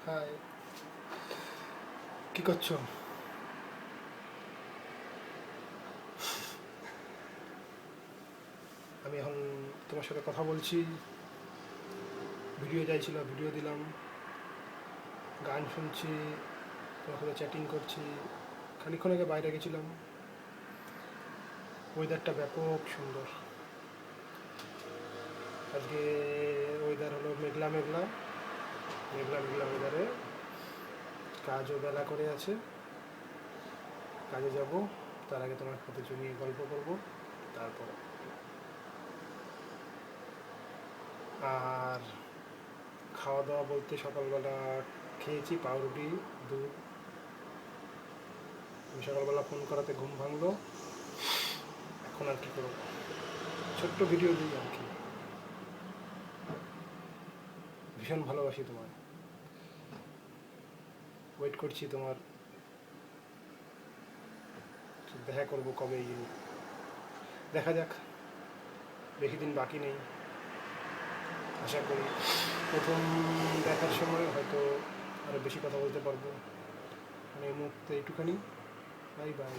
High, কি করছো? আমি এখন তোমার সাথে কথা বলছি, ভিডিও চাইছিল, ভিডিও দিলাম, গান শুনছি, তোমার সাথে চ্যাটিং করছি। খানিকক্ষণ আগে বাইরে গেছিলাম, ওয়েদারটা ব্যাপক সুন্দর। আজকে ওয়েদার হলো মেঘলা মেঘলা মেঘলা মেঘলা ওয়েদারে। কাজও বেলা করে আছে, কাজে যাব, তার আগে তোমার সাথে জমিয়ে গল্প করব। তারপর আর খাওয়া দাওয়া বলতে সকালবেলা খেয়েছি পাউরুটি, দুধ। তুমি সকালবেলা ফোন করাতে ঘুম ভাঙলো, এখন আর কি করবো, ছোট্ট ভিডিও দিই আর কি। ভীষণ ভালোবাসি তোমায়, ওয়েট করছি তোমার, দেখা করবো কবে। দেখা যাক, বেশি দিন বাকি নেই। আশা করি প্রথম দেখার সময় হয়তো আরও বেশি কথা বলতে পারবো। মানে এই মুহূর্তে এইটুখানি। Bye bye.